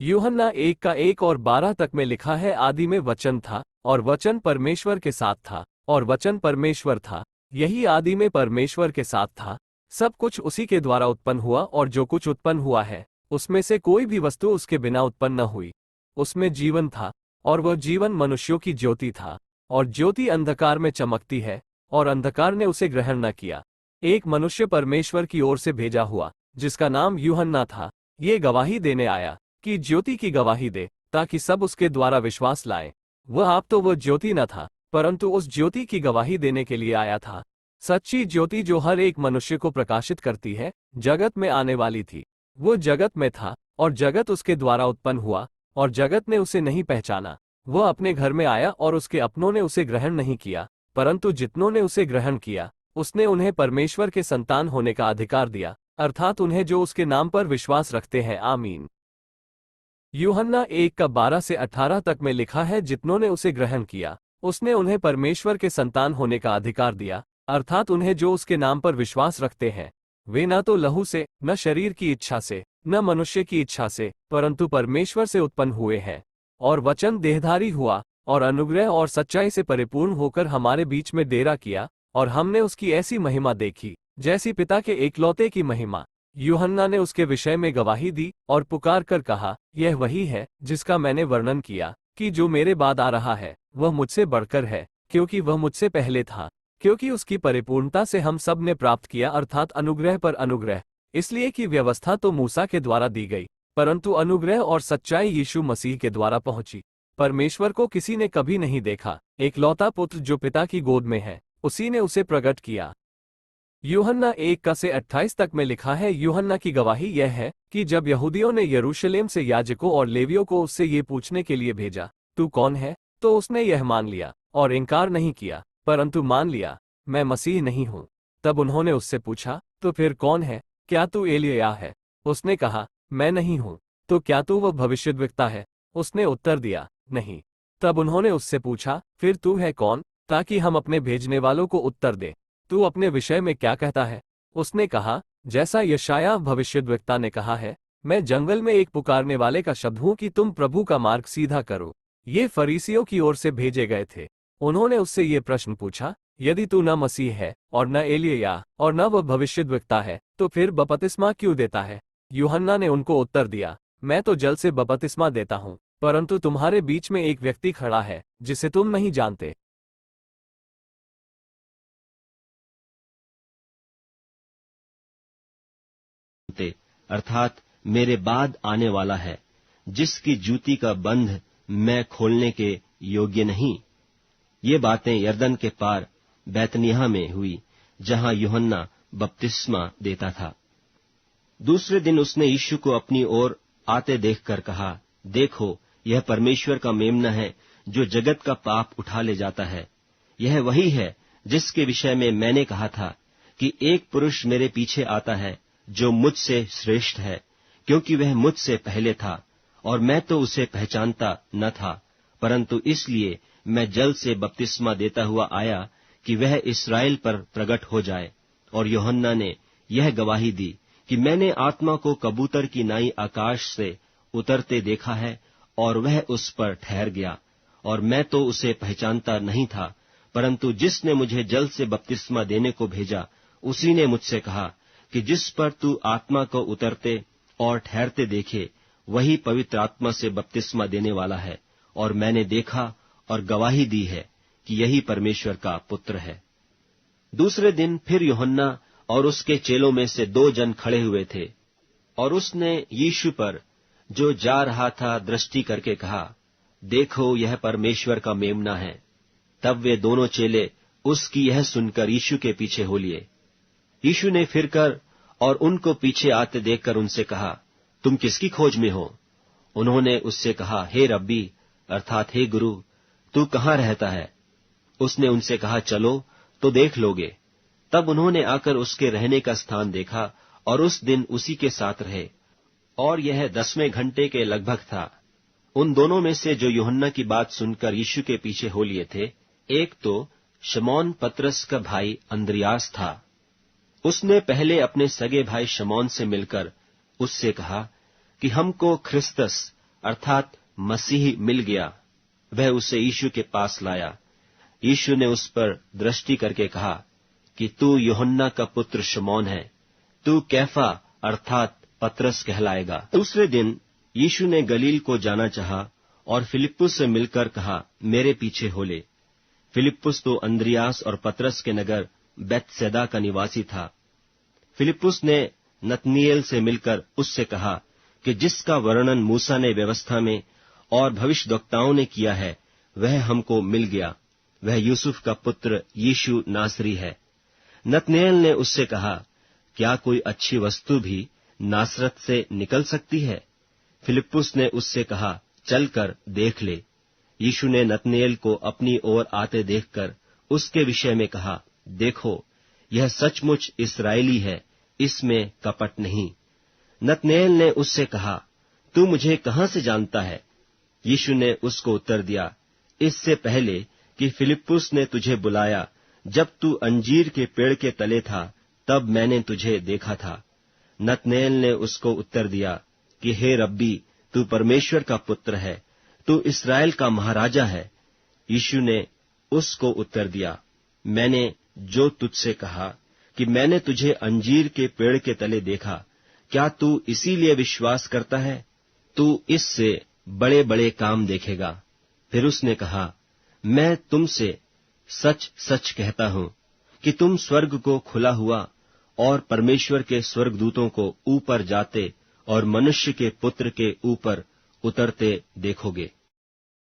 यूहन्ना 1:1 और 12 तक में लिखा है, आदि में वचन था, और वचन परमेश्वर के साथ था, और वचन परमेश्वर था। यही आदि में परमेश्वर के साथ था। सब कुछ उसी के द्वारा उत्पन्न हुआ, और जो कुछ उत्पन्न हुआ है, उसमें से कोई भी वस्तु उसके बिना उत्पन्न न हुई। उसमें जीवन था, और वह जीवन मनुष्यों की ज्योति था। और ज्योति अंधकार में चमकती है, और अंधकार ने उसे ग्रहण न किया। एक मनुष्य परमेश्वर की ओर से भेजा हुआ, जिसका नाम यूहन्ना था, ये गवाही देने आया कि ज्योति की गवाही दे, ताकि सब उसके द्वारा विश्वास लाएं। वह ज्योति न था, परंतु उस ज्योति की गवाही देने के लिए आया था। सच्ची ज्योति जो हर एक मनुष्य को प्रकाशित करती है, जगत में आने वाली थी। वो जगत में था, और जगत उसके द्वारा उत्पन्न हुआ, और जगत ने उसे नहीं पहचाना। वह अपने घर में आया, और उसके अपनों ने उसे ग्रहण नहीं किया, परंतु जितनों ने उसे ग्रहण किया, उसने उन्हें परमेश्वर के संतान होने का अधिकार दिया, अर्थात उन्हें जो उसके नाम पर विश्वास रखते हैं। आमीन। यूहन्ना 1:12 से 18 तक में लिखा है, जितनों ने उसे ग्रहण किया, उसने उन्हें परमेश्वर के संतान होने का अधिकार दिया, अर्थात उन्हें जो उसके नाम पर विश्वास रखते हैं। वे न तो लहू से, न शरीर की इच्छा से, न मनुष्य की इच्छा से, परंतु परमेश्वर से उत्पन्न हुए हैं। और वचन देहधारी हुआ, और अनुग्रह और सच्चाई से परिपूर्ण होकर हमारे बीच में डेरा किया, और हमने उसकी ऐसी महिमा देखी, जैसी पिता के एकलौते की महिमा। यूहन्ना ने उसके विषय में गवाही दी, और पुकार कर कहा, यह वही है जिसका मैंने वर्णन किया कि जो मेरे बाद आ रहा है, वह मुझसे बढ़कर है, क्योंकि वह मुझसे पहले था। क्योंकि उसकी परिपूर्णता से हम सब ने प्राप्त किया, अर्थात अनुग्रह पर अनुग्रह। इसलिए कि व्यवस्था तो मूसा के द्वारा दी गई, परंतु अनुग्रह और सच्चाई यीशु मसीह के द्वारा पहुंची। परमेश्वर को किसी ने कभी नहीं देखा, एकलौता पुत्र जो पिता की गोद में है, उसी ने उसे प्रकट किया। यूहन्ना 1:28 तक में लिखा है, यूहन्ना की गवाही यह है कि जब यहूदियों ने यरूशलेम से याजकों और लेवियों को उससे ये पूछने के लिए भेजा, तू कौन है, तो उसने यह मान लिया और इनकार नहीं किया, परंतु मान लिया, मैं मसीह नहीं हूँ। तब उन्होंने उससे पूछा, तो फिर कौन है? क्या तू एलिय्याह है? उसने कहा, मैं नहीं हूँ। तो क्या तू वह भविष्यद्वक्ता है? उसने उत्तर दिया, नहीं। तब उन्होंने उससे पूछा, फिर तू है कौन, ताकि हम अपने भेजने वालों को उत्तर दे। तू अपने विषय में क्या कहता है? उसने कहा, जैसा यशायाह भविष्यद्वक्ता ने कहा है, मैं जंगल में एक पुकारने वाले का शब्द हूँ कि तुम प्रभु का मार्ग सीधा करो। ये फरीसियों की ओर से भेजे गए थे। उन्होंने उससे ये प्रश्न पूछा, यदि तू न मसीह है, और न एलिय्याह, और न वह भविष्यद्वक्ता है, तो फिर बपतिस्मा क्यों देता है? यूहन्ना ने उनको उत्तर दिया, मैं तो जल से बपतिस्मा देता हूँ, परंतु तुम्हारे बीच में एक व्यक्ति खड़ा है, जिसे तुम नहीं जानते। अर्थात मेरे बाद आने वाला है, जिसकी जूती का बंध मैं खोलने के योग्य नहीं। ये बातें यरदन के पार बैतनिय्याह में हुई, जहां यूहन्ना बपतिस्मा देता था। दूसरे दिन उसने यीशु को अपनी ओर आते देखकर कहा, देखो, यह परमेश्वर का मेम्ना है, जो जगत का पाप उठा ले जाता है। यह वही है जिसके विषय में मैंने कहा था कि एक पुरुष मेरे पीछे आता है, जो मुझसे श्रेष्ठ है, क्योंकि वह मुझसे पहले था, और मैं तो उसे पहचानता न था, परंतु इसलिए मैं जल से बपतिस्मा देता हुआ आया कि वह इस्राएल पर प्रकट हो जाए। और यूहन्ना ने यह गवाही दी कि मैंने आत्मा को कबूतर की नाई आकाश से उतरते देखा है, और वह उस पर ठहर गया, और मैं तो उसे पहचानता नहीं था, परंतु जिसने मुझे जल से बपतिस्मा देने को भेजा, उसी ने मुझसे कहा कि जिस पर तू आत्मा को उतरते और ठहरते देखे, वही पवित्र आत्मा से बपतिस्मा देने वाला है। और मैंने देखा और गवाही दी है कि यही परमेश्वर का पुत्र है। दूसरे दिन फिर यूहन्ना और उसके चेलों में से 2 जन खड़े हुए थे, और उसने यीशु पर, जो जा रहा था, दृष्टि करके कहा, देखो, यह परमेश्वर का मेम्ना है। तब वे दोनों चेले उसकी यह सुनकर यीशु के पीछे हो लिए। यीशु ने फिरकर और उनको पीछे आते देखकर उनसे कहा, तुम किसकी खोज में हो? उन्होंने उससे कहा, हे रब्बी, अर्थात हे गुरु, तू कहाँ रहता है? उसने उनसे कहा, चलो तो देख लोगे। तब उन्होंने आकर उसके रहने का स्थान देखा, और उस दिन उसी के साथ रहे। और यह 10वें घंटे के लगभग था। उन दोनों में से जो यूहन्ना की बात सुनकर यीशु के पीछे हो लिए थे, एक तो शमौन पतरस का भाई अंद्रियास था। उसने पहले अपने सगे भाई शमौन से मिलकर उससे कहा कि हमको ख्रिस्तस अर्थात मसीह मिल गया। वह उसे यीशु के पास लाया। यीशु ने उस पर दृष्टि करके कहा कि तू यूहन्ना का पुत्र शमौन है, तू कैफा अर्थात पतरस कहलाएगा। दूसरे दिन यीशु ने गलील को जाना चाहा और फिलिप्पुस से मिलकर कहा, मेरे पीछे हो ले। फिलिप्पुस तो अंद्रियास और पतरस के नगर बैतसैदा का निवासी था। फिलिप्पुस ने नतनीएल से मिलकर उससे कहा कि जिसका वर्णन मूसा ने व्यवस्था में और भविष्यद्वक्ताओं ने किया है, वह हमको मिल गया। वह यूसुफ का पुत्र यीशु नासरी है। नतनीएल ने उससे कहा, क्या कोई अच्छी वस्तु भी नासरत से निकल सकती है? फिलिप्पुस ने उससे कहा, चलकर देख ले। यीशु ने नतनीएल को अपनी ओर आते देखकर उसके विषय में कहा, देखो, यह सचमुच इस्राएली है, इसमें कपट नहीं। नतनीएल ने उससे कहा, तू मुझे कहां से जानता है? यीशु ने उसको उत्तर दिया, इससे पहले कि फिलिप्पुस ने तुझे बुलाया, जब तू अंजीर के पेड़ के तले था, तब मैंने तुझे देखा था। नतनीएल ने उसको उत्तर दिया कि हे रब्बी, तू परमेश्वर का पुत्र है, तू इस्राएल का महाराजा है। यीशु ने उसको उत्तर दिया, मैंने जो तुझसे कहा कि मैंने तुझे अंजीर के पेड़ के तले देखा, क्या तू इसीलिए विश्वास करता है? तू इससे बड़े बड़े काम देखेगा। फिर उसने कहा, मैं तुमसे सच सच कहता हूं कि तुम स्वर्ग को खुला हुआ और परमेश्वर के स्वर्गदूतों को ऊपर जाते और मनुष्य के पुत्र के ऊपर उतरते देखोगे।